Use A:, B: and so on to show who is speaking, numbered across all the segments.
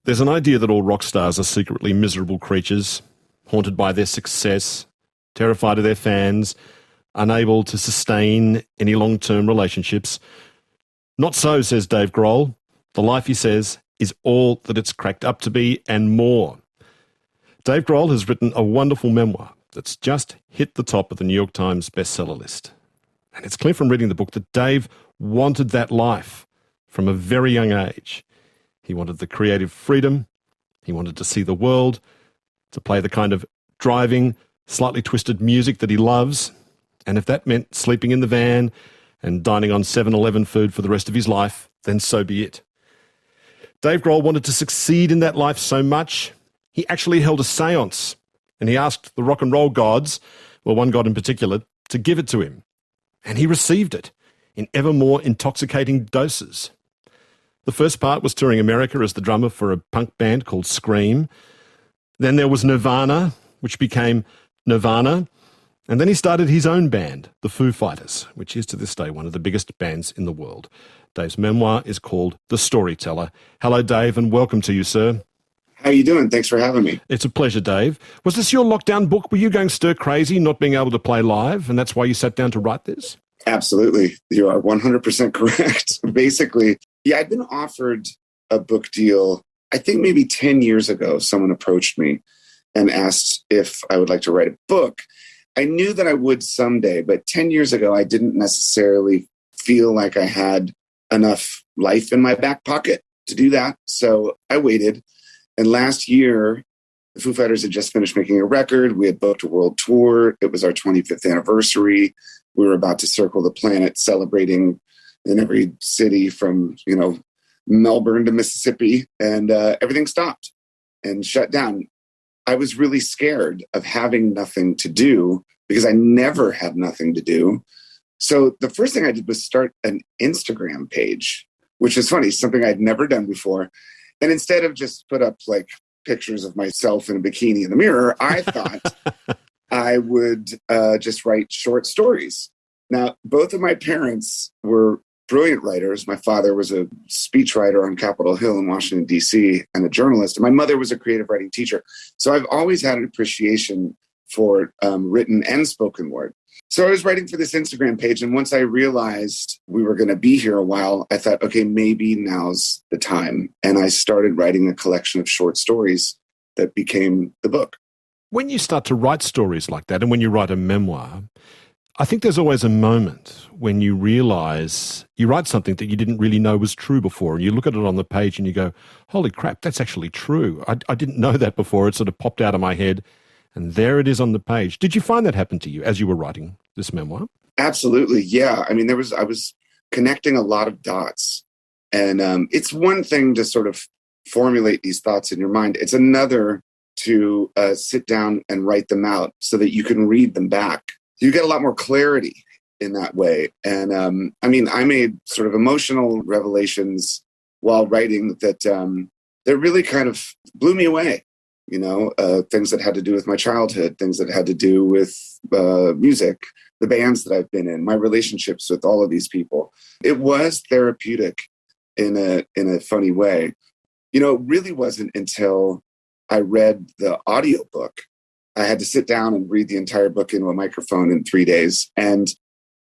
A: There's an idea that all rock stars are secretly miserable creatures, haunted by their success, terrified of their fans, unable to sustain any long-term relationships. Not so, says Dave Grohl. The life, he says, is all that it's cracked up to be and more. Dave Grohl has written a wonderful memoir that's just hit the top of the New York Times bestseller list. And it's clear from reading the book that Dave wanted that life from a very young age. He wanted the creative freedom. He wanted to see the world, to play the kind of driving, slightly twisted music that he loves. And if that meant sleeping in the van and dining on 7-Eleven food for the rest of his life, then so be it. Dave Grohl wanted to succeed in that life so much, he actually held a séance, and he asked the rock and roll gods, well, one god in particular, to give it to him. And he received it in ever more intoxicating doses. The first part was touring America as the drummer for a punk band called Scream. Then there was Nirvana, which became Nirvana. And then he started his own band, the Foo Fighters, which is to this day one of the biggest bands in the world. Dave's memoir is called The Storyteller. Hello, Dave, and welcome to you, sir.
B: How are you doing? Thanks for having me.
A: It's a pleasure, Dave. Was this your lockdown book? Were you going stir crazy, not being able to play live, and that's why you sat down to write this?
B: Absolutely. You are 100% correct. Basically, yeah, I'd been offered a book deal, I think maybe 10 years ago. Someone approached me and asked if I would like to write a book. I knew that I would someday, but 10 years ago, I didn't necessarily feel like I had enough life in my back pocket to do that. So I waited. And last year, the Foo Fighters had just finished making a record. We had booked a world tour. It was our 25th anniversary. We were about to circle the planet, celebrating in every city from, Melbourne to Mississippi. And everything stopped and shut down. I was really scared of having nothing to do because I never had nothing to do. So the first thing I did was start an Instagram page, which is funny, something I'd never done before. And instead of just put up like pictures of myself in a bikini in the mirror, I thought I would just write short stories. Now, both of my parents were brilliant writers. My father was a speechwriter on Capitol Hill in Washington, D.C., and a journalist. And my mother was a creative writing teacher. So I've always had an appreciation for written and spoken word. So I was writing for this Instagram page. And once I realized we were going to be here a while, I thought, okay, maybe now's the time. And I started writing a collection of short stories that became the book.
A: When you start to write stories like that, and when you write a memoir, I think there's always a moment when you realize you write something that you didn't really know was true before, and you look at it on the page and you go, holy crap, that's actually true. I didn't know that before. It sort of popped out of my head. And there it is on the page. Did you find that happen to you as you were writing this memoir?
B: Absolutely, yeah. I mean, I was connecting a lot of dots. And it's one thing to sort of formulate these thoughts in your mind. It's another to sit down and write them out so that you can read them back. You get a lot more clarity in that way. And I made sort of emotional revelations while writing that really kind of blew me away. Things that had to do with my childhood, things that had to do with music, the bands that I've been in, my relationships with all of these people. It was therapeutic in a funny way. It really wasn't until I read the audiobook. I had to sit down and read the entire book into a microphone in 3 days. And,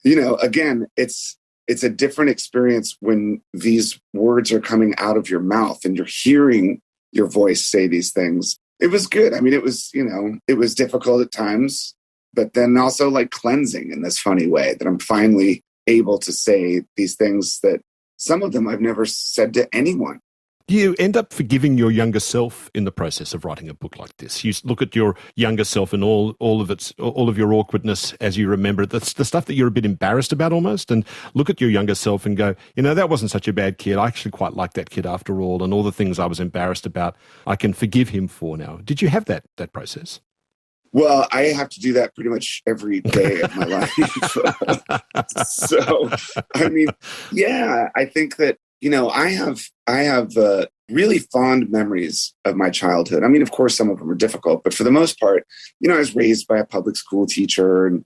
B: again, it's a different experience when these words are coming out of your mouth and you're hearing your voice say these things. It was good. I mean, it was difficult at times, but then also like cleansing in this funny way that I'm finally able to say these things that some of them I've never said to anyone.
A: Do you end up forgiving your younger self in the process of writing a book like this? You look at your younger self and all of your awkwardness as you remember it, the stuff that you're a bit embarrassed about almost, and look at your younger self and go, that wasn't such a bad kid. I actually quite like that kid after all, and all the things I was embarrassed about, I can forgive him for now. Did you have that process?
B: Well, I have to do that pretty much every day of my life. So, I mean, yeah, I think that, I have really fond memories of my childhood. I mean, of course, some of them are difficult, but for the most part, I was raised by a public school teacher and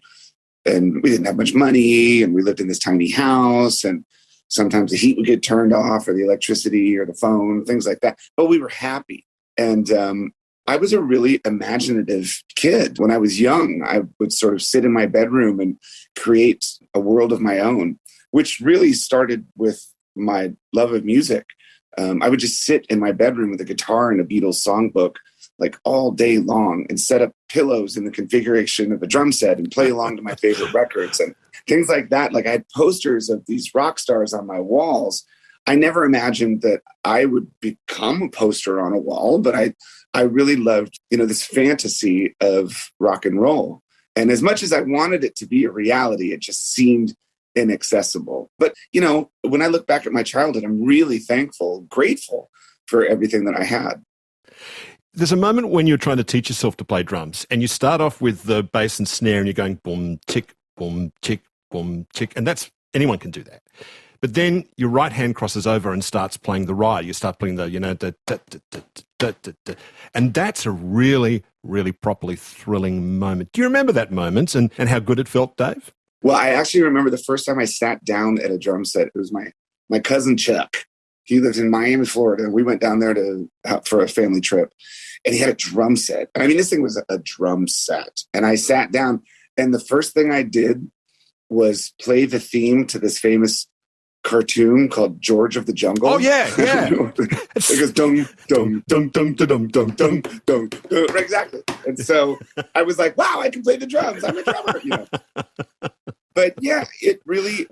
B: we didn't have much money and we lived in this tiny house. And Sometimes the heat would get turned off or the electricity or the phone, things like that. But we were happy. And I was a really imaginative kid. When I was young, I would sort of sit in my bedroom and create a world of my own, which really started with my love of music. I would just sit in my bedroom with a guitar and a Beatles songbook like all day long and set up pillows in the configuration of a drum set and play along to my favorite records and things like that. Like I had posters of these rock stars on my walls. I never imagined that I would become a poster on a wall, but I really loved, this fantasy of rock and roll. And as much as I wanted it to be a reality, it just seemed inaccessible. But, when I look back at my childhood, I'm really thankful, grateful for everything that I had.
A: There's a moment when you're trying to teach yourself to play drums and you start off with the bass and snare and you're going boom, tick, boom, tick, boom, tick. And anyone can do that. But then your right hand crosses over and starts playing the ride. You start playing the, and that's a really, really properly thrilling moment. Do you remember that moment and how good it felt, Dave?
B: Well, I actually remember the first time I sat down at a drum set. It was my cousin Chuck. He lives in Miami, Florida. And we went down there for a family trip. And he had a drum set. I mean, this thing was a drum set. And I sat down. And the first thing I did was play the theme to this famous cartoon called George of the Jungle.
A: Oh, yeah.
B: It goes dum, dum, dum, dum, dum, dum, dum, dum. Exactly. And so I was like, wow, I can play the drums. I'm a drummer. But yeah, it really,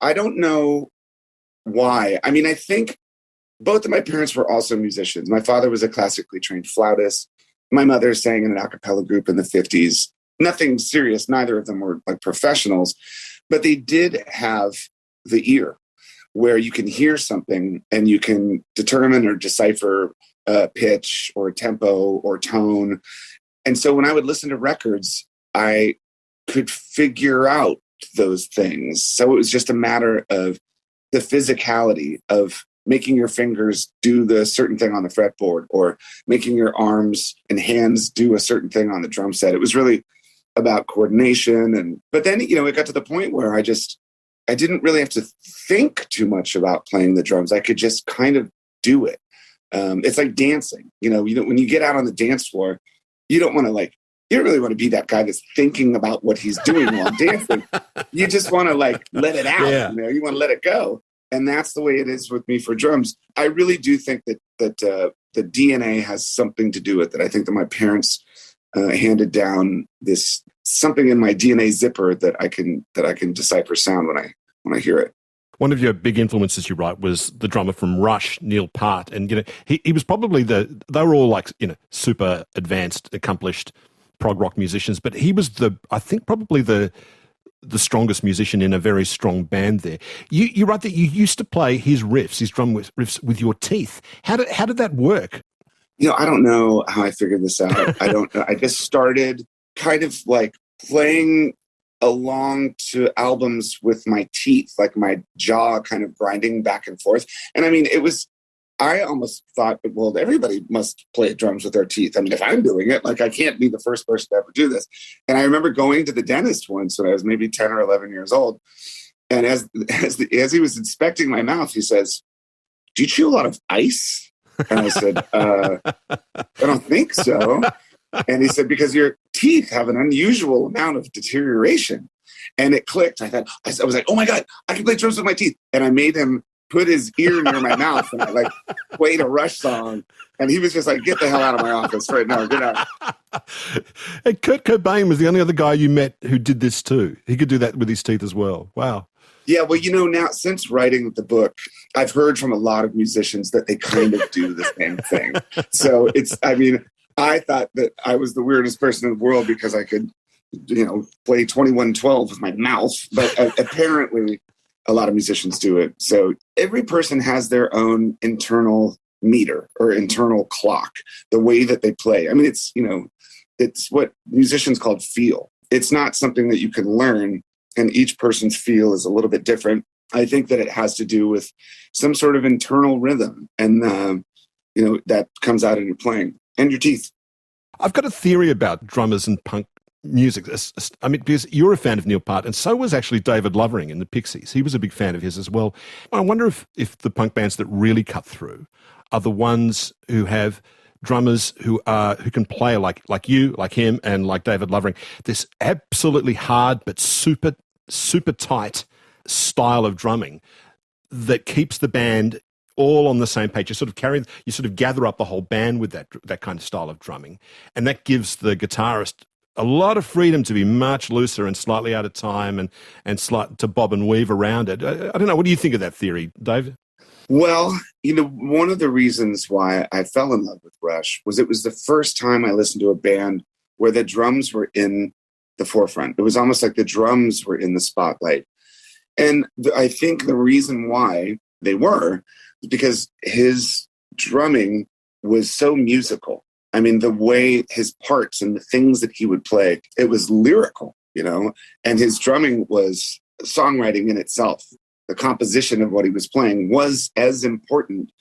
B: I don't know why. I mean, I think both of my parents were also musicians. My father was a classically trained flautist. My mother sang in an a cappella group in the 50s. Nothing serious. Neither of them were like professionals, but they did have the ear where you can hear something and you can determine or decipher pitch or tempo or tone. And so when I would listen to records, I could figure out those things. So it was just a matter of the physicality of making your fingers do the certain thing on the fretboard or making your arms and hands do a certain thing on the drum set. It was really about coordination. But then, it got to the point where I didn't really have to think too much about playing the drums. I could just kind of do it. It's like dancing. When you get out on the dance floor, you don't really want to be that guy that's thinking about what he's doing while dancing. You just want to let it out.
A: Yeah.
B: You want to let it go. And that's the way it is with me for drums. I really do think that the DNA has something to do with it. I think that my parents handed down this something in my DNA zipper that I can decipher sound when I hear it.
A: One of your big influences, you write, was the drummer from Rush, Neil Peart. And, he was probably they were all super advanced, accomplished prog rock musicians, but he was probably the strongest musician in a very strong band there. You write that you used to play his drum riffs with your teeth. How did that work?
B: I don't know how I figured this out. I don't know. I just started kind of playing along to albums with my teeth, like my jaw kind of grinding back and forth. And I mean, I almost thought, well, everybody must play drums with their teeth. I mean, if I'm doing it, I can't be the first person to ever do this. And I remember going to the dentist once when I was maybe 10 or 11 years old. And as he was inspecting my mouth, he says, "Do you chew a lot of ice?" And I said, I don't think so. And he said, because your teeth have an unusual amount of deterioration. And it clicked. I was like, oh my God, I can play drums with my teeth. And I made him put his ear near my mouth and I played a Rush song. And he was just like, get the hell out of my office right now. Get out.
A: And Kurt Cobain was the only other guy you met who did this too. He could do that with his teeth as well. Wow.
B: Yeah, well, now since writing the book, I've heard from a lot of musicians that they kind of do the same thing. So I thought that I was the weirdest person in the world because I could, play 2112 with my mouth. But apparently a lot of musicians do it. So every person has their own internal meter or internal clock, the way that they play. I mean, it's what musicians call feel. It's not something that you can learn, and each person's feel is a little bit different. I think that it has to do with some sort of internal rhythm, and that comes out in your playing and your teeth.
A: I've got a theory about drummers and punk music. I mean, because you're a fan of Neil Peart, and so was actually David Lovering in the Pixies. He was a big fan of his as well. I wonder if the punk bands that really cut through are the ones who have drummers who can play like you, like him, and like David Lovering. This absolutely hard but super tight style of drumming that keeps the band all on the same page. You sort of gather up the whole band with that kind of style of drumming, and that gives the guitarist a lot of freedom to be much looser and slightly out of time and to bob and weave around it. I don't know. What do you think of that theory, Dave?
B: Well, one of the reasons why I fell in love with Rush was it was the first time I listened to a band where the drums were in the forefront. It was almost like the drums were in the spotlight. And I think the reason why they were because his drumming was so musical. I mean, the way his parts and the things that he would play, it was lyrical, and his drumming was songwriting in itself. The composition of what he was playing was as important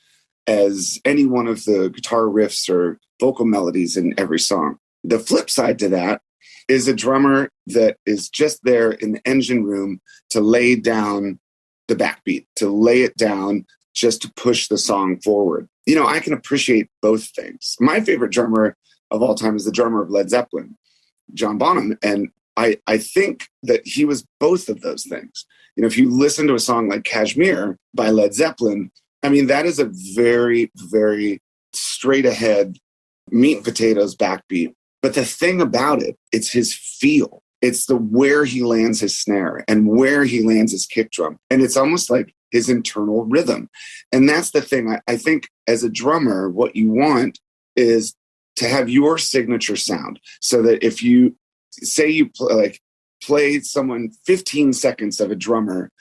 B: as any one of the guitar riffs or vocal melodies in every song. The flip side to that is a drummer that is just there in the engine room to lay down the backbeat, to lay it down just to push the song forward. I can appreciate both things. My favorite drummer of all time is the drummer of Led Zeppelin, John Bonham. And I think that he was both of those things. If you listen to a song like Kashmir by Led Zeppelin, I mean, that is a very, very straight ahead meat and potatoes backbeat. But the thing about it, it's his feel. It's where he lands his snare and where he lands his kick drum. And it's almost like his internal rhythm. And that's the thing. I think as a drummer, what you want is to have your signature sound so that if you say you play someone 15 seconds of a drummer,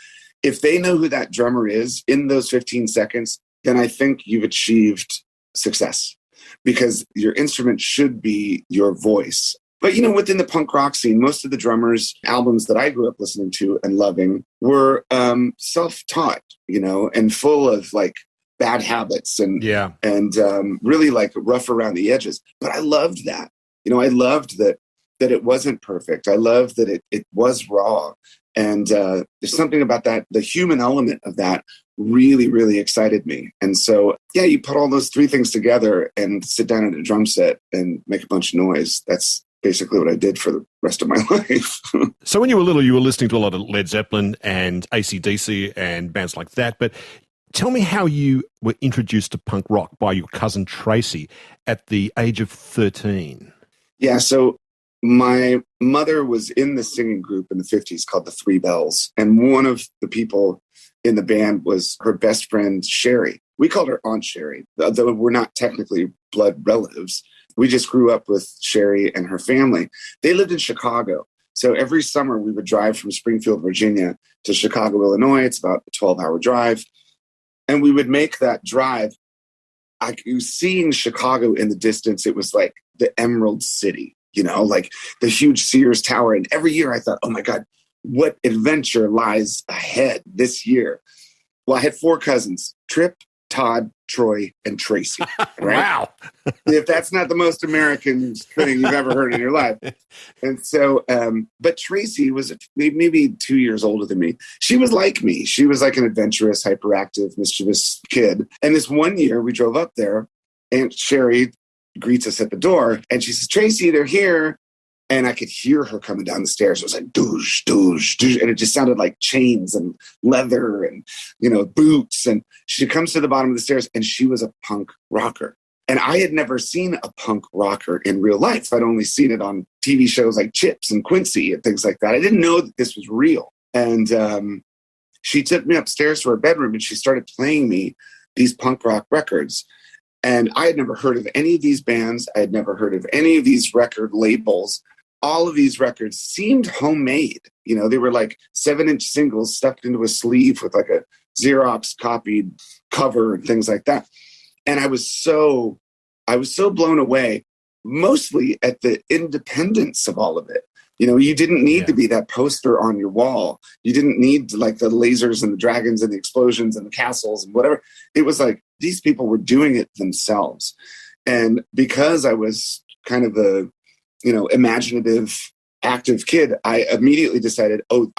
B: if they know who that drummer is in those 15 seconds, then I think you've achieved success because your instrument should be your voice. But, within the punk rock scene, most of the drummers' albums that I grew up listening to and loving were self-taught, and full of bad habits and really rough around the edges. But I loved that. I loved that it wasn't perfect. I loved that it was raw. And there's something about that, the human element of that really, really excited me. And so, you put all those three things together and sit down at a drum set and make a bunch of noise. That's basically what I did for the rest of my life.
A: So when you were little, you were listening to a lot of Led Zeppelin and AC/DC and bands like that. But tell me how you were introduced to punk rock by your cousin Tracy at the age of 13.
B: Yeah, so my mother was in the singing group in the 50s called the Three Bells. And one of the people in the band was her best friend, Sherry. We called her Aunt Sherry, though we're not technically blood relatives. We just grew up with Sherry and her family. They lived in Chicago. So every summer we would drive from Springfield, Virginia to Chicago, Illinois. It's about a 12-hour drive. And we would make that drive. Seeing Chicago in the distance, it was like the Emerald City, like the huge Sears Tower. And every year I thought, oh my God, what adventure lies ahead this year? Well, I had 4 cousins, Trip, Todd, Troy, and Tracy. Right?
A: Wow.
B: If that's not the most American thing you've ever heard in your life. And so, but Tracy was maybe 2 years older than me. She was like me. She was like an adventurous, hyperactive, mischievous kid. And this one year we drove up there, Aunt Sherry greets us at the door and she says, Tracy, they're here. And I could hear her coming down the stairs. It was like, doosh, doosh, doosh. And it just sounded like chains and leather and, boots. And she comes to the bottom of the stairs and she was a punk rocker. And I had never seen a punk rocker in real life. I'd only seen it on TV shows like Chips and Quincy and things like that. I didn't know that this was real. And she took me upstairs to her bedroom and she started playing me these punk rock records. And I had never heard of any of these bands. I had never heard of any of these record labels. All of these records seemed homemade. They were like 7-inch singles stuffed into a sleeve with like a Xerox copied cover and things like that. And I was so blown away, mostly at the independence of all of it. You didn't need to be that poster on your wall. You didn't need the lasers and the dragons and the explosions and the castles and whatever. It was like these people were doing it themselves. And because I was kind of a imaginative active kid, I immediately decided, oh,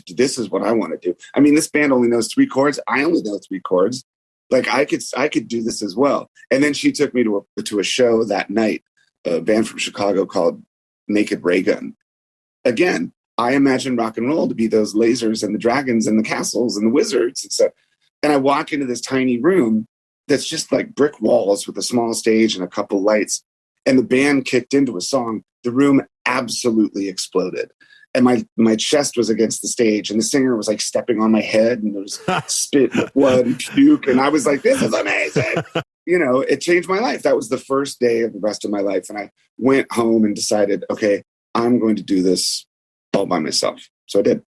B: this is what I want to do. I mean, this band only knows 3 chords. I only know 3 chords. Like I could do this as well. And then she took me to a show that night, a band from Chicago called Naked Ray Gun. Again, I imagine rock and roll to be those lasers and the dragons and the castles and the wizards and stuff. And I walk into this tiny room that's just like brick walls with a small stage and a couple lights. And the band kicked into a song. The room absolutely exploded. And my chest was against the stage, and the singer was like stepping on my head, and there was spit and blood and puke. And I was like, this is amazing. It changed my life. That was the first day of the rest of my life. And I went home and decided, okay, I'm going to do this all by myself. So I did.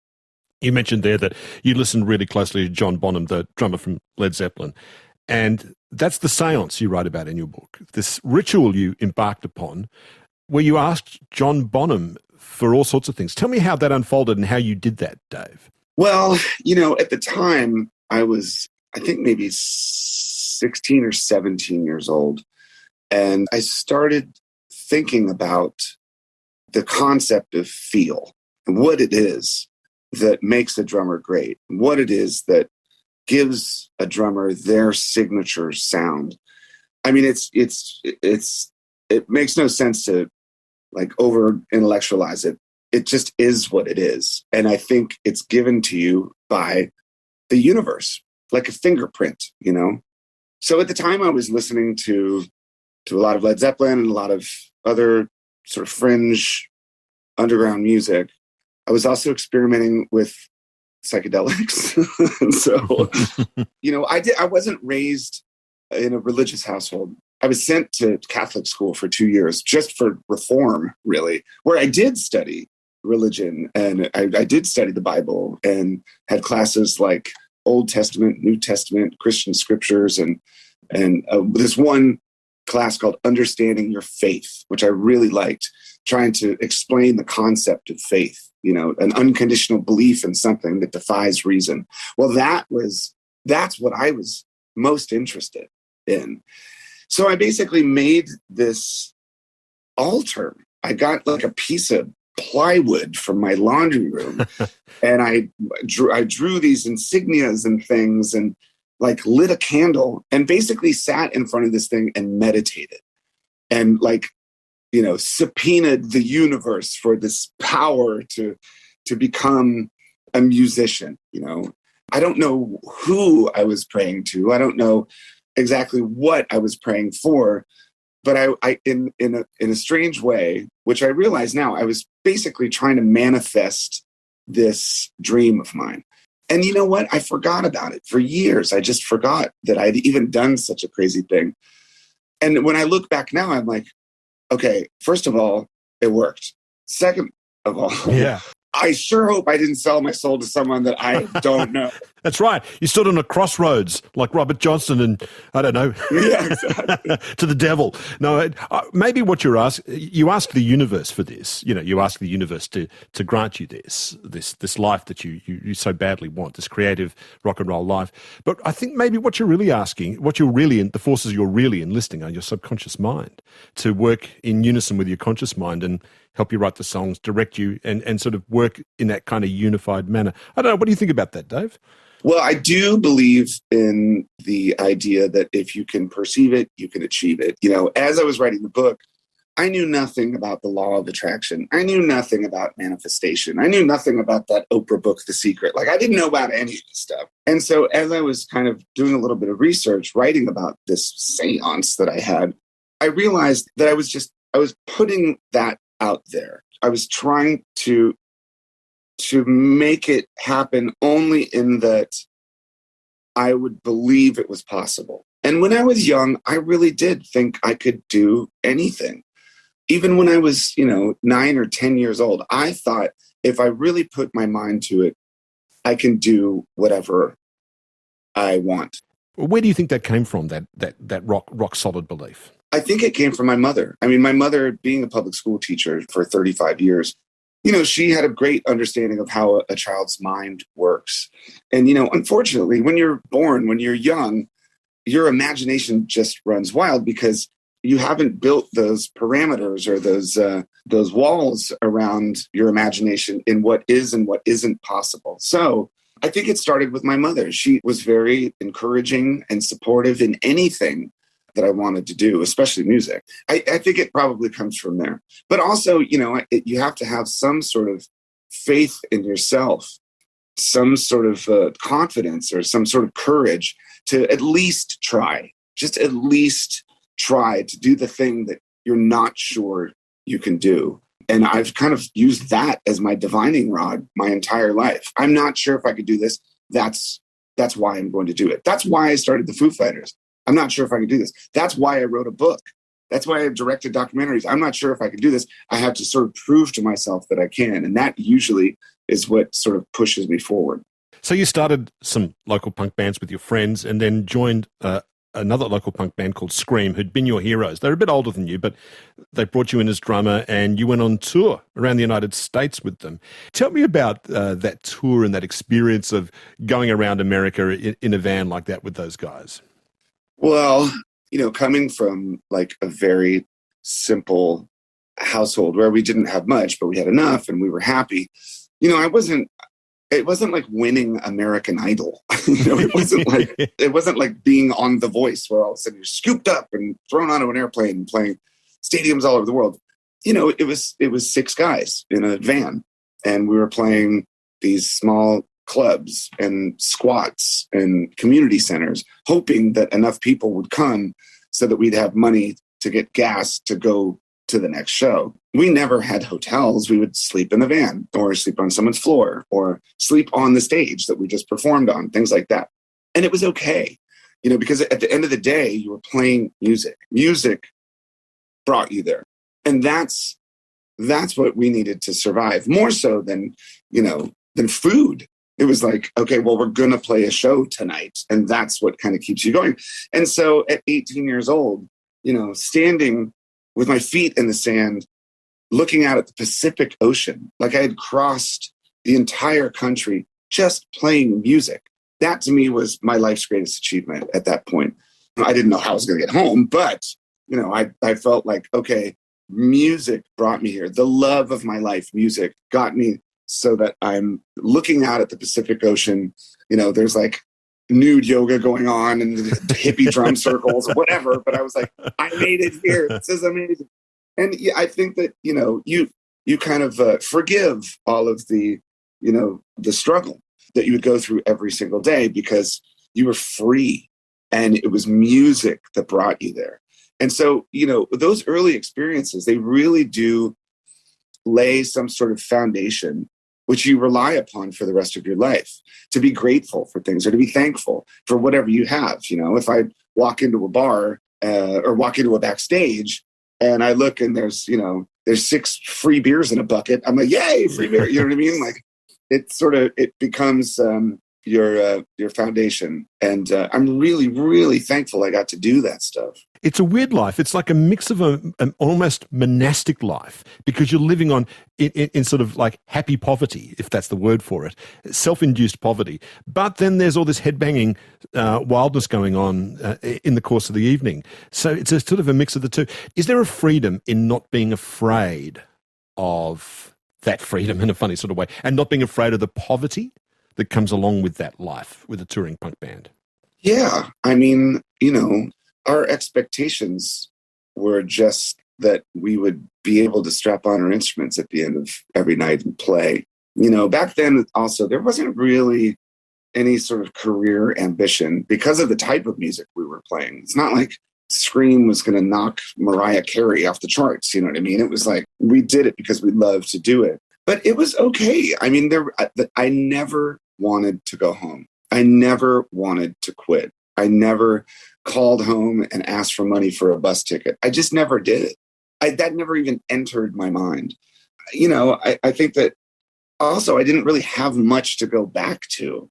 A: You mentioned there that you listened really closely to John Bonham, the drummer from Led Zeppelin. And that's the seance you write about in your book, this ritual you embarked upon where you asked John Bonham for all sorts of things. Tell me how that unfolded and how you did that, Dave.
B: Well, at the time I was, I think maybe 16 or 17 years old. And I started thinking about the concept of feel, and what it is that makes a drummer great, what it is that gives a drummer their signature sound. I mean, it makes no sense to like over intellectualize it. It just is what it is. And I think it's given to you by the universe, like a fingerprint, So at the time I was listening to a lot of Led Zeppelin and a lot of other sort of fringe underground music. I was also experimenting with psychedelics. And so, I wasn't raised in a religious household. I was sent to Catholic school for 2 years just for reform, really, where I did study religion and I did study the Bible and had classes like Old Testament, New Testament, Christian scriptures, and this one class called Understanding Your Faith, which I really liked, trying to explain the concept of faith, an unconditional belief in something that defies reason. Well, that's what I was most interested in. So I basically made this altar. I got like a piece of plywood from my laundry room and I drew these insignias and things and like lit a candle and basically sat in front of this thing and meditated and subpoenaed the universe for this power to become a musician. I don't know who I was praying to. I don't know exactly what I was praying for, but I in a strange way, which I realize now, I was basically trying to manifest this dream of mine. And you know what? I forgot about it for years. I just forgot that I'd even done such a crazy thing. And when I look back now, I'm like, okay, first of all, it worked. Second of all,
A: yeah.
B: I sure hope I didn't sell my soul to someone that I don't know.
A: That's right. You stood on a crossroads like Robert Johnson and, I don't know,
B: yeah, exactly.
A: to the devil. No, maybe what you ask the universe for this. You ask the universe to grant you this life that you so badly want, this creative rock and roll life. But I think maybe what you're really asking, the forces you're really enlisting are your subconscious mind to work in unison with your conscious mind and help you write the songs, direct you, and sort of work in that kind of unified manner. I don't know. What do you think about that, Dave?
B: Well, I do believe in the idea that if you can perceive it, you can achieve it. As I was writing the book, I knew nothing about the law of attraction. I knew nothing about manifestation. I knew nothing about that Oprah book, The Secret. Like, I didn't know about any of this stuff. And so as I was kind of doing a little bit of research, writing about this seance that I had, I realized that I was putting that out there. I was trying to make it happen only in that I would believe it was possible. And when I was young, I really did think I could do anything. Even when I was, 9 or 10 years old, I thought if I really put my mind to it, I can do whatever I want.
A: Where do you think that came from, that rock solid belief?
B: I think it came from my mother. I mean, my mother, being a public school teacher for 35 years, she had a great understanding of how a child's mind works. And, unfortunately, when you're born, when you're young, your imagination just runs wild because you haven't built those parameters or those walls around your imagination in what is and what isn't possible. So I think it started with my mother. She was very encouraging and supportive in anything that I wanted to do, especially music. I think it probably comes from there. But also, you have to have some sort of faith in yourself, some sort of confidence or some sort of courage to at least try, just at least try to do the thing that you're not sure you can do. And I've kind of used that as my divining rod my entire life. I'm not sure if I could do this. That's why I'm going to do it. That's why I started the Foo Fighters. I'm not sure if I could do this. That's why I wrote a book. That's why I've directed documentaries. I'm not sure if I could do this. I have to sort of prove to myself that I can. And that usually is what sort of pushes me forward.
A: So you started some local punk bands with your friends and then joined another local punk band called Scream, who'd been your heroes. They're a bit older than you, but they brought you in as drummer and you went on tour around the United States with them. Tell me about that tour and that experience of going around America in a van like that with those guys.
B: Well, coming from like a very simple household where we didn't have much, but we had enough and we were happy. It wasn't like winning American Idol. It wasn't like being on The Voice where all of a sudden you're scooped up and thrown onto an airplane and playing stadiums all over the world. It was 6 guys in a van and we were playing these small clubs and squats and community centers, hoping that enough people would come so that we'd have money to get gas to go to the next show. We never had hotels. We would sleep in the van or sleep on someone's floor or sleep on the stage that we just performed on, things like that. And it was okay, because at the end of the day, you were playing music. Music brought you there. And that's what we needed to survive, more so than food. It was like, okay, well, we're going to play a show tonight. And that's what kind of keeps you going. And so at 18 years old, standing with my feet in the sand, looking out at the Pacific Ocean, like I had crossed the entire country just playing music. That to me was my life's greatest achievement at that point. I didn't know how I was going to get home, but, I felt like, okay, music brought me here. The love of my life, music, got me so that I'm looking out at the Pacific Ocean. There's like nude yoga going on and hippie drum circles or whatever. But I was like, I made it here. This is amazing. And I think that, you kind of forgive all of the struggle that you would go through every single day because you were free and it was music that brought you there. And so, those early experiences, they really do lay some sort of foundation which you rely upon for the rest of your life, to be grateful for things or to be thankful for whatever you have. If I walk into a bar or walk into a backstage and I look and there's 6 free beers in a bucket, I'm like, yay, free beer. You know what I mean? Like it becomes your foundation. And I'm really, really thankful I got to do that stuff.
A: It's a weird life. It's like a mix of an almost monastic life because you're living in sort of like happy poverty, if that's the word for it, self-induced poverty. But then there's all this headbanging wildness going on in the course of the evening. So it's a sort of a mix of the two. Is there a freedom in not being afraid of that freedom in a funny sort of way and not being afraid of the poverty that comes along with that life with a touring punk band?
B: Yeah. I mean, our expectations were just that we would be able to strap on our instruments at the end of every night and play. Back then also, there wasn't really any sort of career ambition because of the type of music we were playing. It's not like Scream was going to knock Mariah Carey off the charts. You know what I mean? It was like, we did it because we loved to do it. But it was okay. I mean, I never wanted to go home. I never wanted to quit. I never called home and asked for money for a bus ticket. I just never did it. That never even entered my mind. I think that also I didn't really have much to go back to.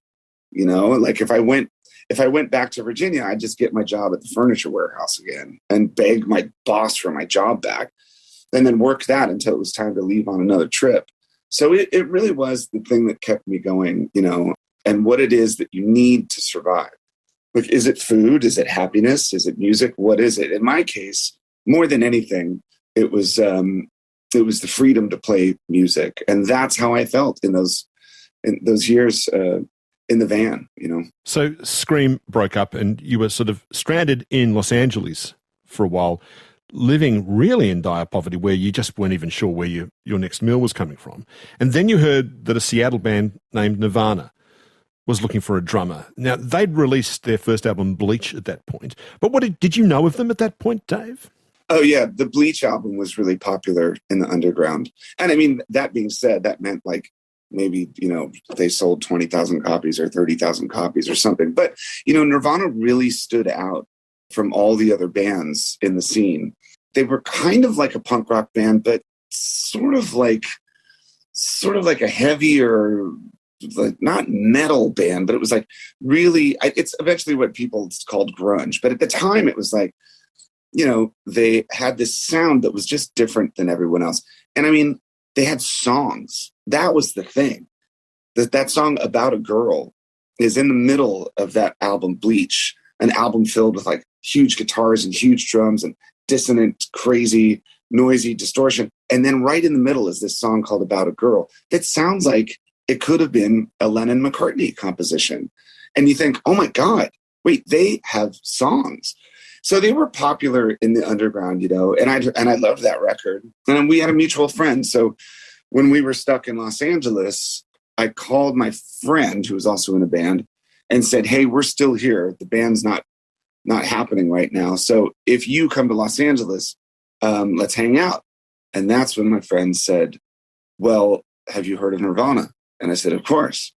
B: Like if I went back to Virginia, I'd just get my job at the furniture warehouse again and beg my boss for my job back and then work that until it was time to leave on another trip. So it really was the thing that kept me going, and what it is that you need to survive. Like, is it food? Is it happiness? Is it music? What is it? In my case, more than anything, it was the freedom to play music. And that's how I felt in those years in the van, you know.
A: So Scream broke up and you were sort of stranded in Los Angeles for a while, living really in dire poverty where you just weren't even sure where your next meal was coming from. And then you heard that a Seattle band named Nirvana was looking for a drummer. Now, they'd released their first album, Bleach, at that point. But did you know of them at that point, Dave?
B: Oh, yeah. The Bleach album was really popular in the underground. And I mean, that being said, that meant like maybe, you know, they sold 20,000 copies or 30,000 copies or something. But, you know, Nirvana really stood out from all the other bands in the scene. They were kind of like a punk rock band, but sort of like a heavier, like not metal band, but it was like really, it's eventually what people called grunge. But at the time it was like, you know, they had this sound that was just different than everyone else. And I mean, they had songs. That was the thing. That song About a Girl is in the middle of that album, Bleach, an album filled with like huge guitars and huge drums and dissonant, crazy, noisy distortion. And then right in the middle is this song called About a Girl that sounds like it could have been a Lennon-McCartney composition. And you think, oh my God, wait, they have songs. So they were popular in the underground, you know, and I loved that record. And we had a mutual friend. So when we were stuck in Los Angeles, I called my friend who was also in a band and said, hey, we're still here. The band's not happening right now. So if you come to Los Angeles, let's hang out. And that's when my friend said, well, have you heard of Nirvana? And I said, of course.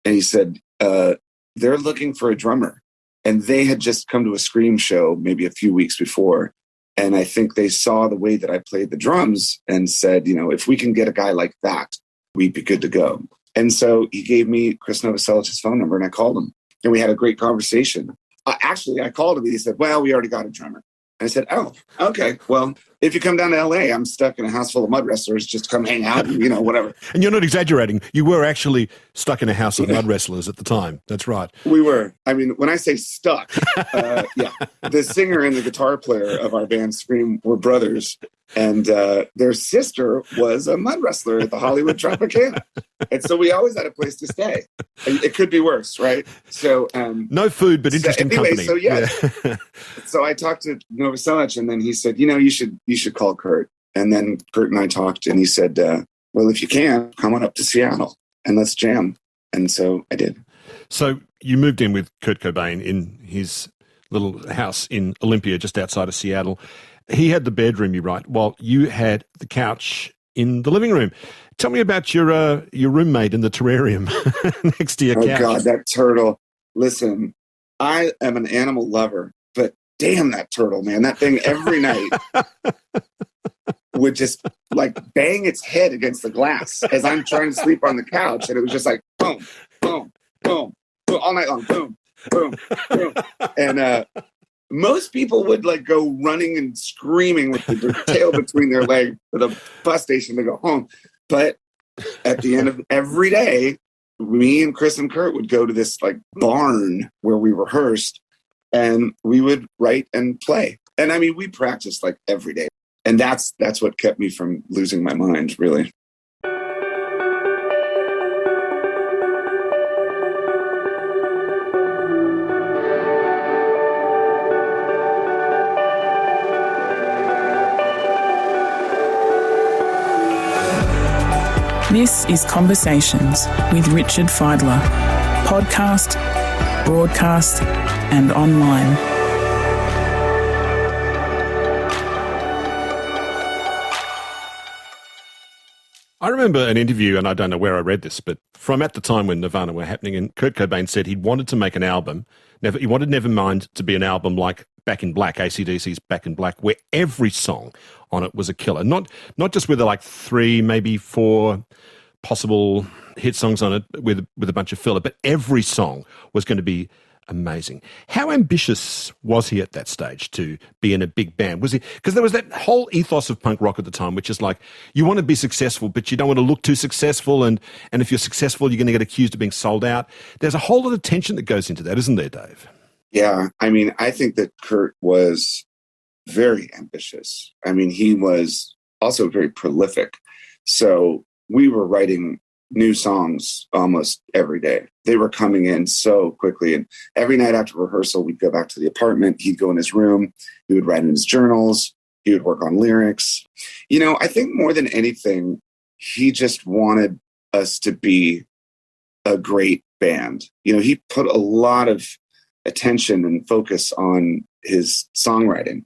B: And he said, they're looking for a drummer. And they had just come to a Scream show maybe a few weeks before. And I think they saw the way that I played the drums and said, you know, if we can get a guy like that, we'd be good to go. And so he gave me Chris Novoselic's phone number and I called him. And we had a great conversation. Actually, I called him and he said, well, we already got a drummer. I said, oh, okay. Well, if you come down to LA, I'm stuck in a house full of mud wrestlers. Just come hang out and, you know, whatever.
A: And you're not exaggerating. You were actually stuck in a house of mud wrestlers at the time. That's right.
B: We were. I mean, when I say stuck, yeah, the singer and the guitar player of our band Scream were brothers. And their sister was a mud wrestler at the Hollywood Tropicana. And so we always had a place to stay. It could be worse, right? So
A: no food, but interesting company.
B: So yeah. So I talked to Novoselic and then he said, you know, you should call Kurt. And then Kurt and I talked and he said, well, if you can, come on up to Seattle and let's jam. And so I did.
A: So you moved in with Kurt Cobain in his little house in Olympia, just outside of Seattle. He had the bedroom, you write, while you had the couch in the living room. Tell me about your roommate in the terrarium next to your couch.
B: Oh, God, that turtle. Listen, I am an animal lover, but damn that turtle, man. That thing every night would just like bang its head against the glass as I'm trying to sleep on the couch. And it was just like boom, boom, boom, boom, all night long, boom, boom, boom. And most people would like go running and screaming with their tail between their legs to the bus station to go home. But at the end of every day, me and Chris and Kurt would go to this like barn where we rehearsed and we would write and play. And I mean, we practiced like every day. And that's what kept me from losing my mind, really.
C: This is Conversations with Richard Fidler, podcast, broadcast, and online.
A: I remember an interview, and I don't know where I read this, but from at the time when Nirvana were happening, and Kurt Cobain said he wanted to make an album. He wanted Nevermind to be an album like Back in Black, AC/DC's Back in Black, where every song on it was a killer. Not just with like 3, maybe 4 possible hit songs on it with a bunch of filler, but every song was going to be amazing. How ambitious was he at that stage to be in a big band? Was he? Because there was that whole ethos of punk rock at the time, which is like, you want to be successful, but you don't want to look too successful. And if you're successful, you're going to get accused of being sold out. There's a whole lot of tension that goes into that, isn't there, Dave?
B: Yeah. I mean, I think that Kurt was very ambitious. I mean, he was also very prolific. So we were writing new songs almost every day. They were coming in so quickly. And every night after rehearsal, we'd go back to the apartment. He'd go in his room. He would write in his journals. He would work on lyrics. You know, I think more than anything, he just wanted us to be a great band. You know, he put a lot of attention and focus on his songwriting.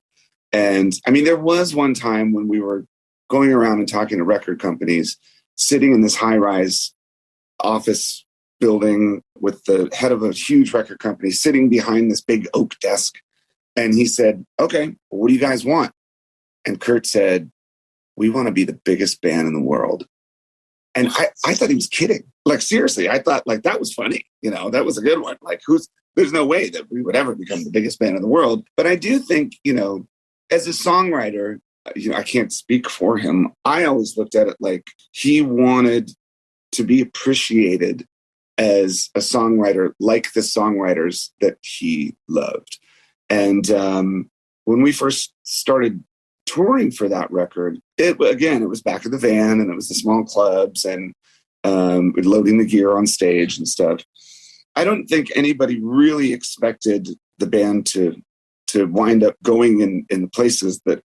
B: And I mean, there was one time when we were going around and talking to record companies, sitting in this high-rise office building with the head of a huge record company sitting behind this big oak desk. And he said, okay, what do you guys want? And Kurt said, we want to be the biggest band in the world. And I thought he was kidding. Like, seriously, I thought like that was funny. You know, that was a good one. Like, there's no way that we would ever become the biggest band in the world. But I do think, you know, as a songwriter, you know, I can't speak for him. I always looked at it like he wanted to be appreciated as a songwriter, like the songwriters that he loved. And when we first started touring for that record, it was back of the van, and it was the small clubs, and loading the gear on stage and stuff. I don't think anybody really expected the band to wind up going in the places that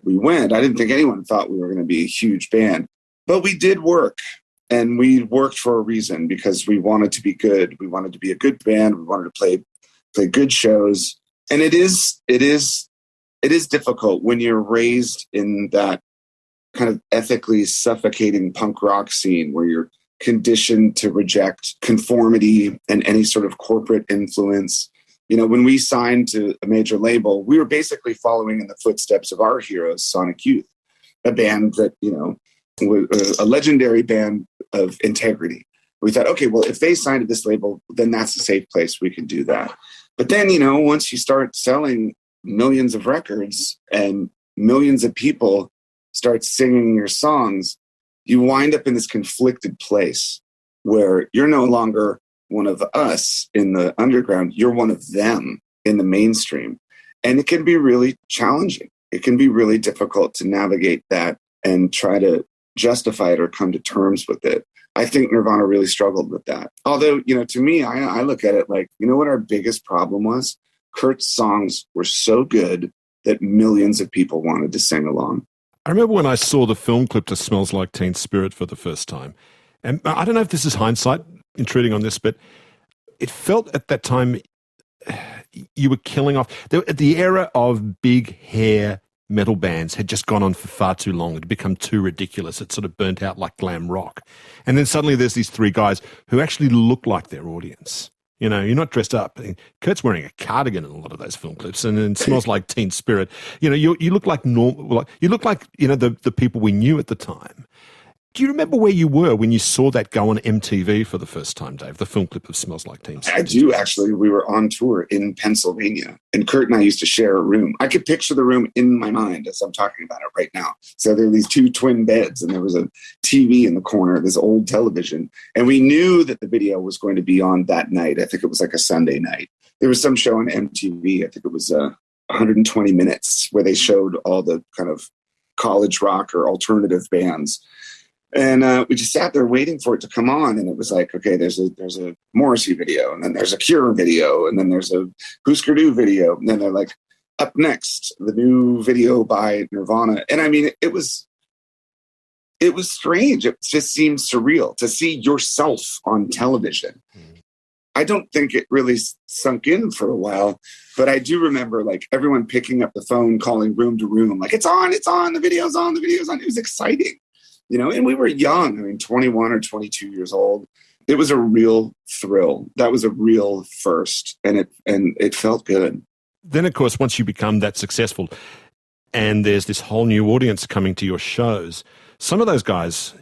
B: we went. I didn't think anyone thought we were going to be a huge band, but we did work, and we worked for a reason, because we wanted to be good. We wanted to be a good band. We wanted to play good shows. And it is difficult when you're raised in that kind of ethically suffocating punk rock scene where you're conditioned to reject conformity and any sort of corporate influence. You know, when we signed to a major label, we were basically following in the footsteps of our heroes, Sonic Youth, a band that, you know, was a legendary band of integrity. We thought, okay, well, if they signed to this label, then that's a safe place. We can do that. But then, you know, once you start selling millions of records and millions of people start singing your songs, you wind up in this conflicted place where you're no longer one of us in the underground. You're one of them in the mainstream. And it can be really challenging. It can be really difficult to navigate that and try to justify it or come to terms with it. I think Nirvana really struggled with that. Although, you know, to me, I look at it like, you know what our biggest problem was? Kurt's songs were so good that millions of people wanted to sing along.
A: I remember when I saw the film clip to Smells Like Teen Spirit for the first time. And I don't know if this is hindsight intruding on this, but it felt at that time you were killing off. The era of big hair metal bands had just gone on for far too long. It had become too ridiculous. It sort of burnt out like glam rock. And then suddenly there's these three guys who actually look like their audience. You know, you're not dressed up. Kurt's wearing a cardigan in a lot of those film clips, and it Smells Like Teen Spirit. You know, you look like normal. You look like, you know, the people we knew at the time. Do you remember where you were when you saw that go on MTV for the first time, Dave? The film clip of Smells Like Teen Spirit.
B: I do, actually. We were on tour in Pennsylvania, and Kurt and I used to share a room. I could picture the room in my mind as I'm talking about it right now. So there were these two twin beds, and there was a TV in the corner, this old television. And we knew that the video was going to be on that night. I think it was like a Sunday night. There was some show on MTV. I think it was 120 Minutes, where they showed all the kind of college rock or alternative bands. And we just sat there waiting for it to come on. And it was like, okay, there's a Morrissey video, and then there's a Cure video, and then there's a Husker Du video. And then they're like, up next, the new video by Nirvana. And I mean, it was strange. It just seemed surreal to see yourself on television. I don't think it really sunk in for a while, but I do remember like everyone picking up the phone, calling room to room, like, it's on, the video's on. It was exciting. You know, and we were young. I mean, 21 or 22 years old. It was a real thrill. That was a real first, and it felt good.
A: Then, of course, once you become that successful, and there's this whole new audience coming to your shows, some of those guys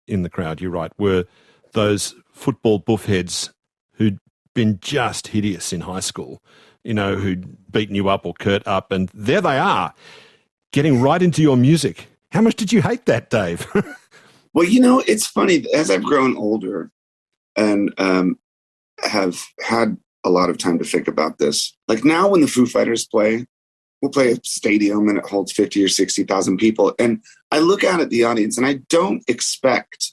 A: in the crowd, you're right, were those football buffheads who'd been just hideous in high school, you know, who'd beaten you up or Kurt up, and there they are, getting right into your music. How much did you hate that, Dave?
B: Well, you know, it's funny. As I've grown older and have had a lot of time to think about this, like now when the Foo Fighters play, we'll play a stadium and it holds 50 or 60,000 people. And I look out at the audience and I don't expect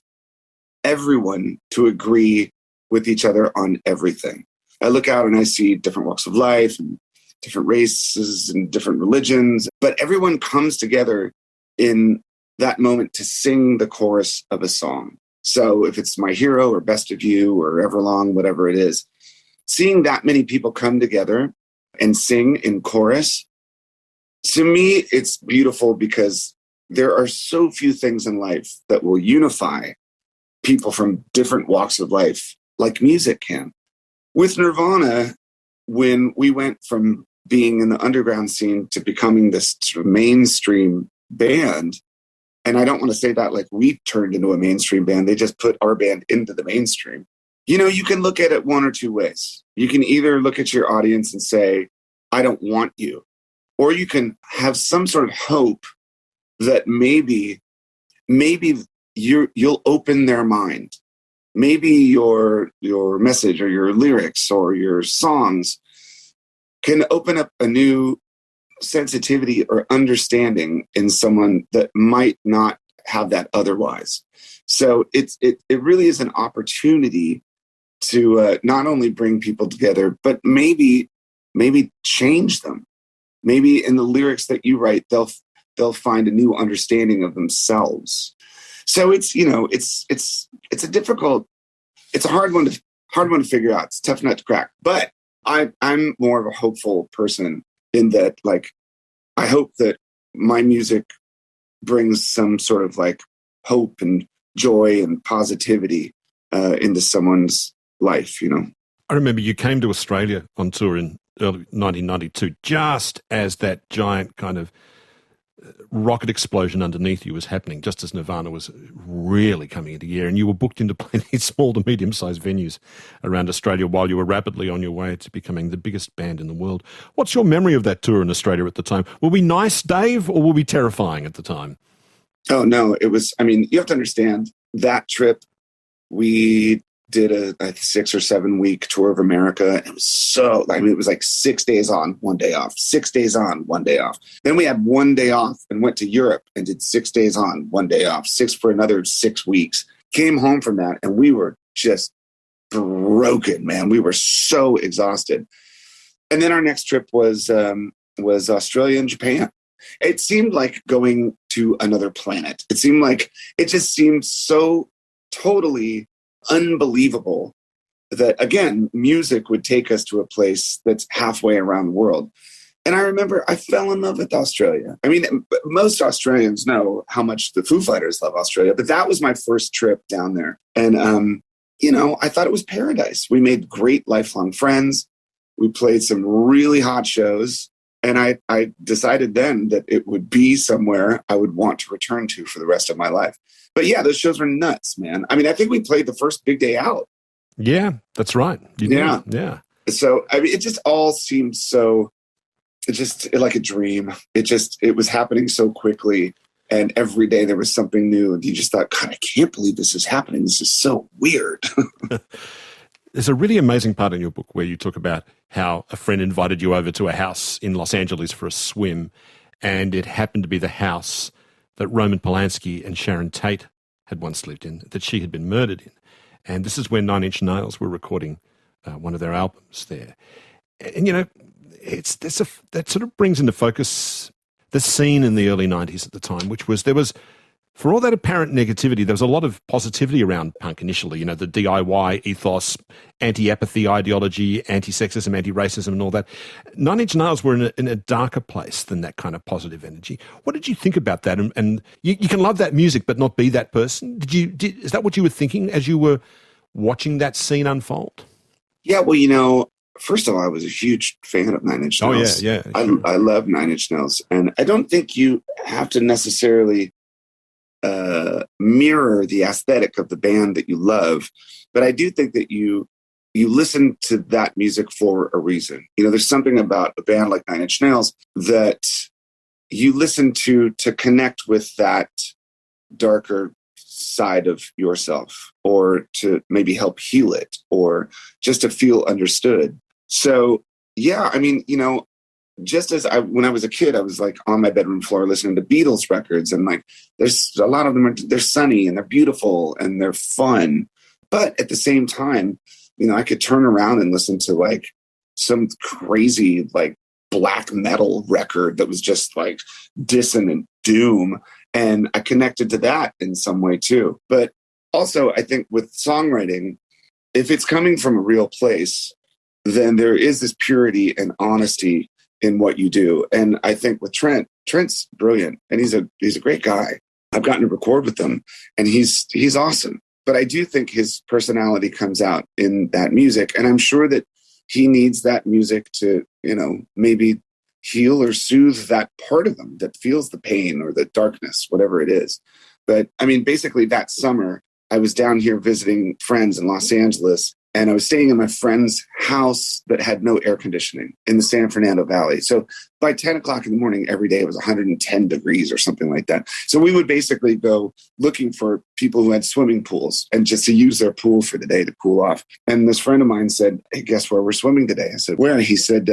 B: everyone to agree with each other on everything. I look out and I see different walks of life and different races and different religions, but everyone comes together in that moment to sing the chorus of a song. So if it's My Hero or Best of You or Everlong, whatever it is, seeing that many people come together and sing in chorus, to me, it's beautiful because there are so few things in life that will unify people from different walks of life like music can. With Nirvana, when we went from being in the underground scene to becoming this sort of mainstream band, and I don't want to say that like we turned into a mainstream band, they just put our band into the mainstream. You know, you can look at it one or two ways. You can either look at your audience and say, I don't want you. Or you can have some sort of hope that maybe you'll open their mind. Maybe your message or your lyrics or your songs can open up a new sensitivity or understanding in someone that might not have that otherwise. So it really is an opportunity to not only bring people together, but maybe change them. Maybe in the lyrics that you write, they'll find a new understanding of themselves. So it's a hard one to figure out. It's a tough nut to crack. But I'm more of a hopeful person in that, like, I hope that my music brings some sort of like hope and joy and positivity into someone's life, you know.
A: I remember you came to Australia on tour in early 1992, just as that giant kind of rocket explosion underneath you was happening, just as Nirvana was really coming into gear, and you were booked into plenty small to medium-sized venues around Australia while you were rapidly on your way to becoming the biggest band in the world. What's your memory of that tour in Australia at the time? Were we nice, Dave, or were we terrifying at the time?
B: Oh, no, it was, I mean, you have to understand that trip, we did a 6 or 7 week tour of America. And it was it was like 6 days on, 1 day off, 6 days on, 1 day off. Then we had 1 day off and went to Europe and did 6 days on, 1 day off, 6 for another 6 weeks. Came home from that and we were just broken, man. We were so exhausted. And then our next trip was Australia and Japan. It seemed like going to another planet. It just seemed so totally unbelievable that, again, music would take us to a place that's halfway around the world. And I remember I fell in love with Australia. I mean, most Australians know how much the Foo Fighters love Australia, but that was my first trip down there. And, I thought it was paradise. We made great lifelong friends. We played some really hot shows. And I decided then that it would be somewhere I would want to return to for the rest of my life. But yeah, those shows were nuts, man. I mean, I think we played the first big day out.
A: Yeah, that's right.
B: Yeah. So, I mean, it just all seemed like a dream. It was happening so quickly. And every day there was something new. And you just thought, God, I can't believe this is happening. This is so weird.
A: There's a really amazing part in your book where you talk about how a friend invited you over to a house in Los Angeles for a swim, and it happened to be the house that Roman Polanski and Sharon Tate had once lived in, that she had been murdered in. And this is when Nine Inch Nails were recording one of their albums there. And, that sort of brings into focus the scene in the early 90s at the time, which was, for all that apparent negativity, there was a lot of positivity around punk initially, the DIY ethos, anti-apathy ideology, anti-sexism, anti-racism and all that. Nine Inch Nails were in a darker place than that kind of positive energy. What did you think about that? And you can love that music but not be that person. Is that what you were thinking as you were watching that scene unfold?
B: Yeah, well, first of all, I was a huge fan of Nine Inch Nails.
A: Oh, yeah.
B: I love Nine Inch Nails. And I don't think you have to necessarily mirror the aesthetic of the band that you love, but I do think that you listen to that music for a reason. There's something about a band like Nine Inch Nails that you listen to connect with that darker side of yourself, or to maybe help heal it, or just to feel understood. So yeah, I mean, just as when I was a kid, I was like on my bedroom floor listening to Beatles records, and like there's a lot of them they're sunny and they're beautiful and they're fun. But at the same time, you know, I could turn around and listen to like some crazy like black metal record that was just like dissonant doom. And I connected to that in some way too. But also I think with songwriting, if it's coming from a real place, then there is this purity and honesty in what you do. And I think with Trent's brilliant, and he's a great guy. I've gotten to record with him, and he's awesome. But I do think his personality comes out in that music. And I'm sure that he needs that music to, you know, maybe heal or soothe that part of him that feels the pain or the darkness, whatever it is. But I mean, basically that summer, I was down here visiting friends in Los Angeles, and I was staying in my friend's house that had no air conditioning in the San Fernando Valley. So by 10 o'clock in the morning, every day it was 110 degrees or something like that. So we would basically go looking for people who had swimming pools and just to use their pool for the day to cool off. And this friend of mine said, "Hey, guess where we're swimming today?" I said, "Where?" He said,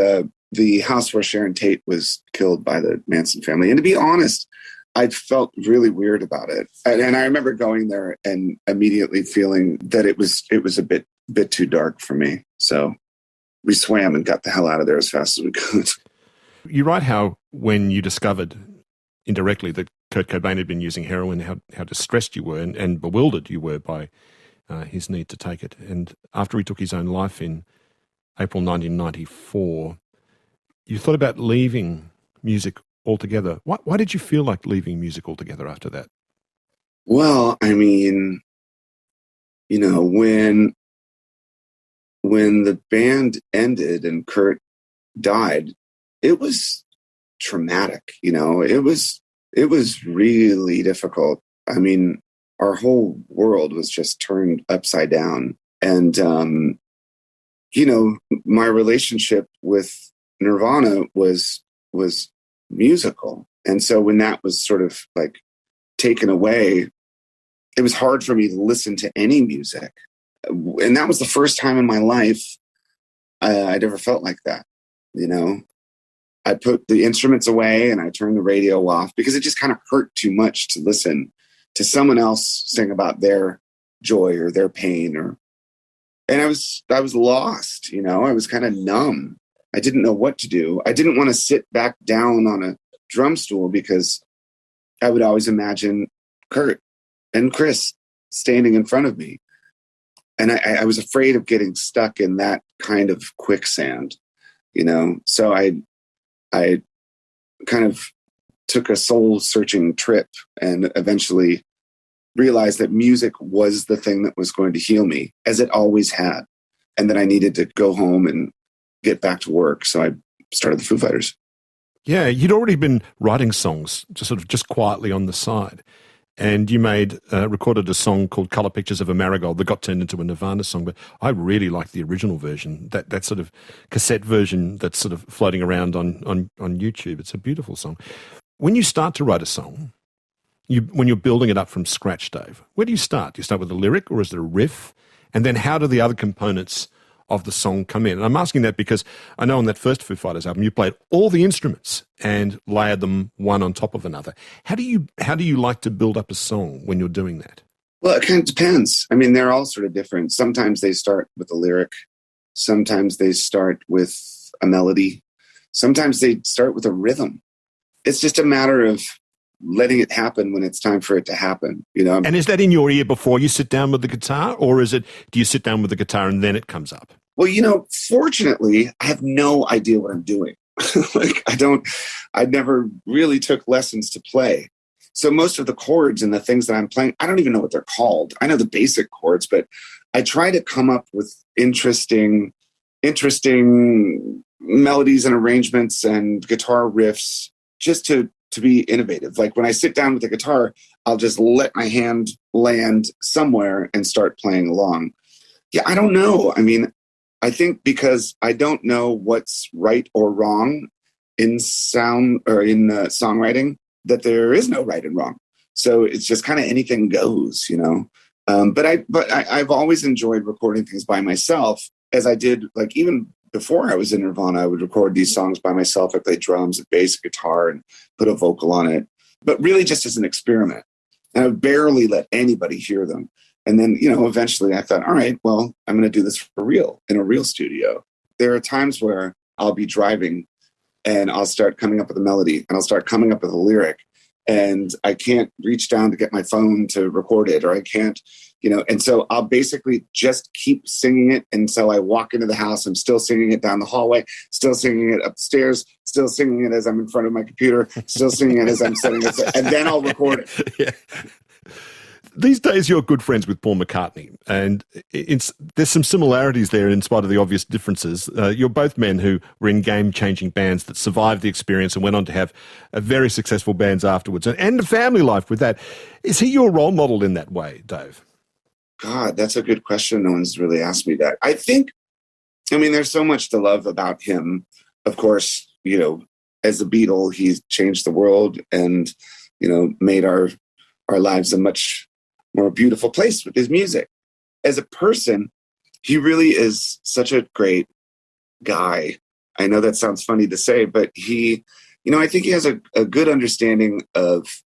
B: "The house where Sharon Tate was killed by the Manson family." And to be honest, I felt really weird about it. And I remember going there and immediately feeling that it was a bit too dark for me. So we swam and got the hell out of there as fast as we could.
A: You write how when you discovered indirectly that Kurt Cobain had been using heroin, how distressed you were and bewildered you were by his need to take it. And after he took his own life in April 1994, you thought about leaving music altogether. Why did you feel like leaving music altogether after that?
B: Well, I mean, you know, when the band ended and Kurt died, it was traumatic. You know, it was really difficult. I mean, our whole world was just turned upside down. And, you know, my relationship with Nirvana was musical. And so when that was sort of like taken away, it was hard for me to listen to any music. And that was the first time in my life I'd ever felt like that. You know, I put the instruments away and I turned the radio off because it just kind of hurt too much to listen to someone else sing about their joy or their pain and I was lost, you know, I was kind of numb. I didn't know what to do. I didn't want to sit back down on a drum stool because I would always imagine Kurt and Chris standing in front of me. And I was afraid of getting stuck in that kind of quicksand, you know? So I kind of took a soul searching trip and eventually realized that music was the thing that was going to heal me, as it always had. And that I needed to go home and get back to work. So I started the Foo Fighters.
A: Yeah, you'd already been writing songs just quietly on the side. And you recorded a song called Color Pictures of a Marigold that got turned into a Nirvana song. But I really like the original version, that sort of cassette version that's sort of floating around on YouTube. It's a beautiful song. When you start to write a song, when you're building it up from scratch, Dave, where do you start? Do you start with a lyric or is there a riff? And then how do the other components of the song come in? And I'm asking that because I know on that first Foo Fighters album, you played all the instruments and layered them one on top of another. How do you like to build up a song when you're doing that?
B: Well, it kind of depends. I mean, they're all sort of different. Sometimes they start with a lyric. Sometimes they start with a melody. Sometimes they start with a rhythm. It's just a matter of letting it happen when it's time for it to happen, you know.
A: And is that in your ear before you sit down with the guitar, or do you sit down with the guitar and then it comes up?
B: Well, you know, fortunately, I have no idea what I'm doing. I never really took lessons to play. So most of the chords and the things that I'm playing, I don't even know what they're called. I know the basic chords, but I try to come up with interesting melodies and arrangements and guitar riffs just to be innovative. Like when I sit down with the guitar, I'll just let my hand land somewhere and start playing along. Yeah, I don't know. I mean, I think because I don't know what's right or wrong in sound or in songwriting, that there is no right and wrong. So it's just kind of anything goes, you know. But I've always enjoyed recording things by myself, as I did like even before I was in Nirvana, I would record these songs by myself. I played drums and bass and guitar and put a vocal on it, but really just as an experiment. And I would barely let anybody hear them. And then, eventually I thought, all right, well, I'm going to do this for real in a real studio. There are times where I'll be driving and I'll start coming up with a melody and I'll start coming up with a lyric, and I can't reach down to get my phone to record it, or I can't, and so I'll basically just keep singing it until I walk into the house. I'm still singing it down the hallway, still singing it upstairs, still singing it as I'm in front of my computer, still singing it as I'm setting it, and then I'll record it.
A: Yeah. These days, you're good friends with Paul McCartney, and there's some similarities there in spite of the obvious differences. You're both men who were in game-changing bands that survived the experience and went on to have very successful bands afterwards, and a family life with that. Is he your role model in that way, Dave?
B: God, that's a good question. No one's really asked me that. There's so much to love about him. Of course, as a Beatle, he's changed the world and, made our lives a much more beautiful place with his music. As a person, he really is such a great guy. I know that sounds funny to say, but he, I think he has a good understanding of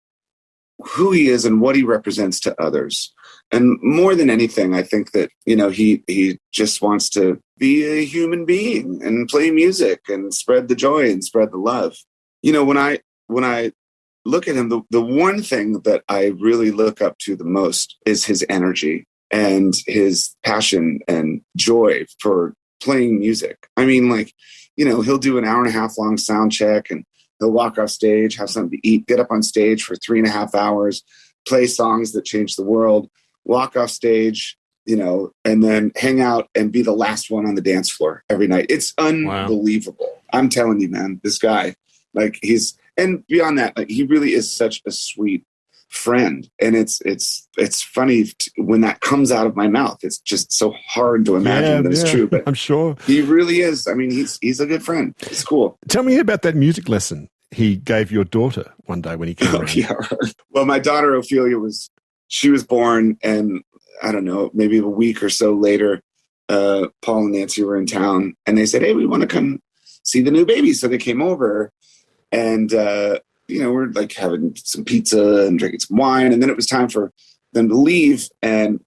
B: who he is and what he represents to others. And more than anything, I think that, he just wants to be a human being and play music and spread the joy and spread the love. When I look at him, the one thing that I really look up to the most is his energy and his passion and joy for playing music. He'll do an hour and a half long sound check and he'll walk off stage, have something to eat, get up on stage for 3.5 hours, play songs that change the world, walk off stage, and then hang out and be the last one on the dance floor every night. It's unbelievable. Wow. I'm telling you, man, this guy, and beyond that, he really is such a sweet friend. And it's funny when that comes out of my mouth. It's just so hard to imagine that it's true, but
A: I'm sure
B: he really is. He's a good friend. It's cool.
A: Tell me about that music lesson he gave your daughter one day when he came around.
B: Yeah. Well, my daughter Ophelia she was born, and I don't know, maybe a week or so later, Paul and Nancy were in town, and they said, "Hey, we want to come see the new baby." So they came over, and we're having some pizza and drinking some wine, and then it was time for them to leave. And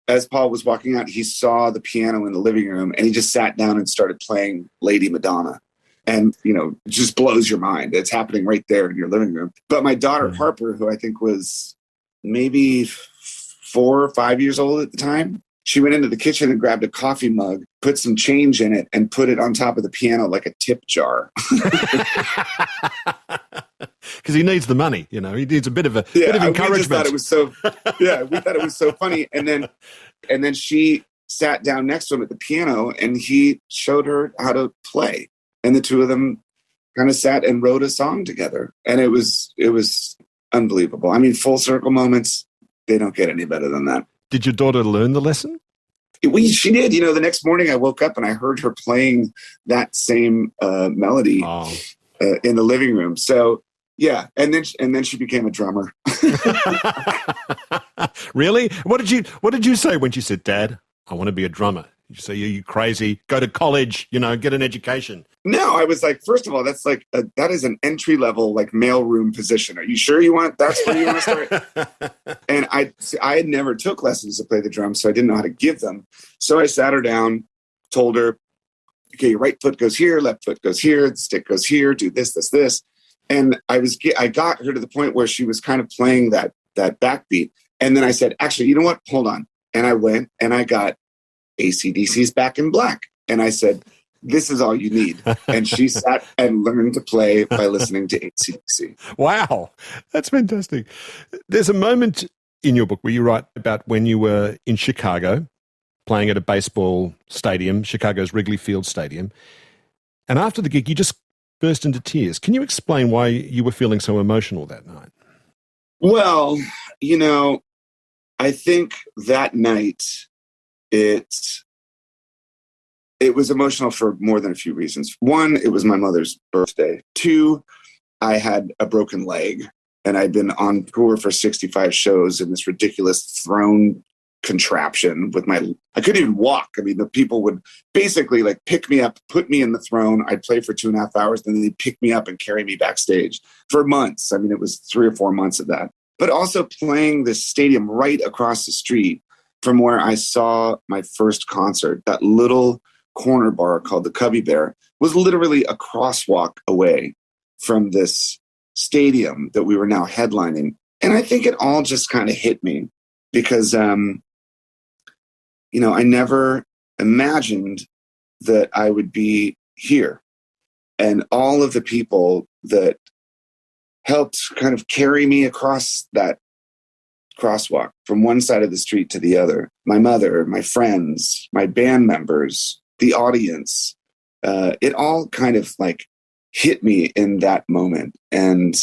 B: as Paul was walking out, he saw the piano in the living room, and he just sat down and started playing Lady Madonna. And, it just blows your mind. It's happening right there in your living room. But my daughter, Harper, who I think was maybe 4 or 5 years old at the time, she went into the kitchen and grabbed a coffee mug, put some change in it, and put it on top of the piano like a tip jar.
A: Because he needs the money, he needs a bit of encouragement.
B: We thought it was so funny. And then she sat down next to him at the piano, and he showed her how to play. And the two of them kind of sat and wrote a song together. And it was unbelievable. Full circle moments, they don't get any better than that.
A: Did your daughter learn the lesson?
B: She did. The next morning I woke up and I heard her playing that same melody in the living room. So yeah, and then she became a drummer.
A: Really? What did you say when she said, "Dad, I want to be a drummer"? Did you say, "Are you crazy? Go to college, get an education"?
B: No, I was like, first of all, that's that is an entry level mailroom position. Are you sure that's where you want to start? And I had never took lessons to play the drums, so I didn't know how to give them. So I sat her down, told her, "Okay, your right foot goes here, left foot goes here, the stick goes here, do this, this, this." And I got her to the point where she was kind of playing that backbeat. And then I said, "Actually, you know what? Hold on." And I went and I got AC/DC's Back in Black. And I said, "This is all you need." And she sat and learned to play by listening to AC/DC.
A: Wow, that's fantastic. There's a moment in your book where you write about when you were in Chicago playing at a baseball stadium, Chicago's Wrigley Field Stadium. And after the gig, you just burst into tears. Can you explain why you were feeling so emotional that night?
B: Well, I think that night it was emotional for more than a few reasons. One, it was my mother's birthday. Two, I had a broken leg and I'd been on tour for 65 shows in this ridiculous throne contraption with I couldn't even walk. I mean, the people would basically like pick me up, put me in the throne. I'd play for 2.5 hours. Then they'd pick me up and carry me backstage for months. I mean, it was 3 or 4 months of that, but also playing this stadium right across the street from where I saw my first concert. That little corner bar called the Cubby Bear was literally a crosswalk away from this stadium that we were now headlining. And I think it all just kind of hit me because, I never imagined that I would be here. And all of the people that helped kind of carry me across that crosswalk from one side of the street to the other, my mother, my friends, my band members, the audience, it all kind of like hit me in that moment. And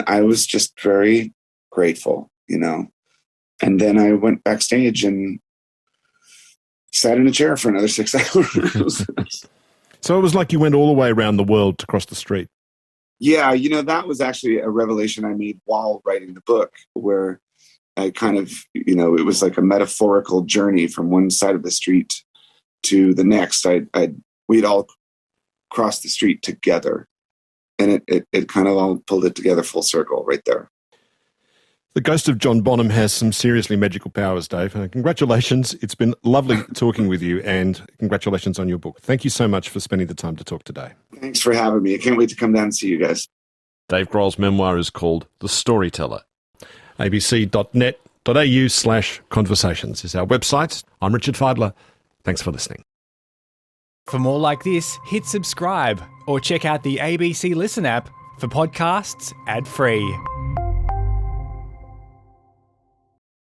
B: I was just very grateful, And then I went backstage and sat in a chair for another 6 hours.
A: So it was like you went all the way around the world to cross the street.
B: Yeah, that was actually a revelation I made while writing the book, where I kind of, it was like a metaphorical journey from one side of the street to the next. We'd all crossed the street together, and it kind of all pulled it together full circle right there.
A: The ghost of John Bonham has some seriously magical powers, Dave. Congratulations. It's been lovely talking with you, and congratulations on your book. Thank you so much for spending the time to talk today.
B: Thanks for having me. I can't wait to come down and see you guys.
A: Dave Grohl's memoir is called The Storyteller. abc.net.au/conversations is our website. I'm Richard Fidler. Thanks for listening.
D: For more like this, hit subscribe or check out the ABC Listen app for podcasts ad-free.